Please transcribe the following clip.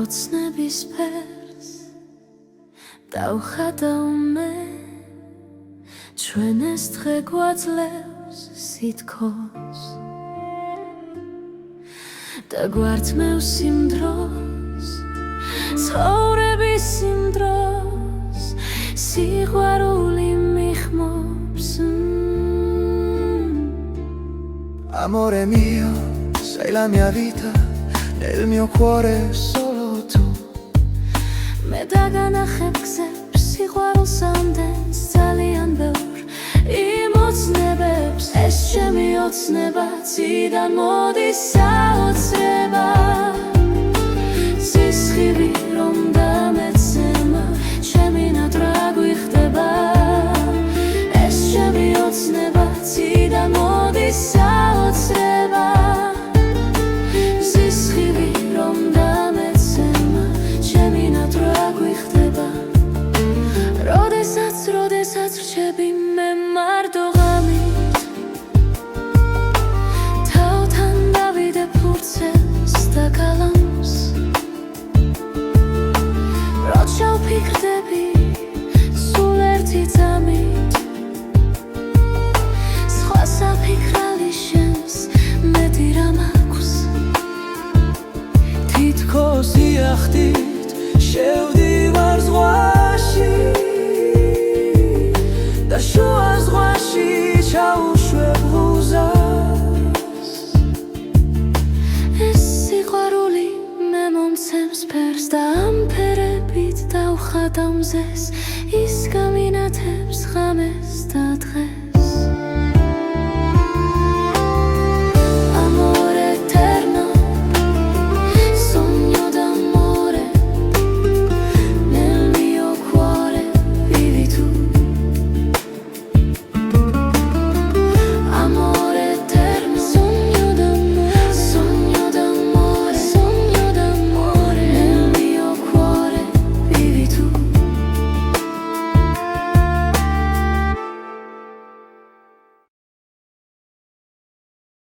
ოცნების ფერს დავხატავ მე ჩვენ ეს დღე გვაძლევს სითქოს და გვართმევს იმ დროს ცხოვრების იმ დროს სიყვარული მიხმობს Amore mio, sei la mia vita, nel mio cuore solo tu მე დაგანახებ გზებს სიყვარულს ამდენს ძალიან ბევრ იმ ოცნებებს ეს ჩემი ოცნება ციდან მოდის საოცრება სისხლი რომ დამეცემა ჩემი ნატრა გვიხდება ეს ჩემი ოცნება ციდან მოდის საოცრება სისხლი რომ დამეცემა ჩემი ნატრა გვიხდება როდესაც რჩები მე მარტო ღამით თავთან დავიდე ფურცელს და კალამს როდ შევფიქრდები სულ ერთი ძამით სხვა საფიქრალი შენს მეტი რამ აქვს თითქოს იახტით შევდივარ ზღვაში და შუა ზღვაში ჩაუშვებ ღუზას ეს სიყვარული მე მომცემს ფერს და ამ ფერებით დავხატავ მზეს ის გამინათებს ღამეს და დღეს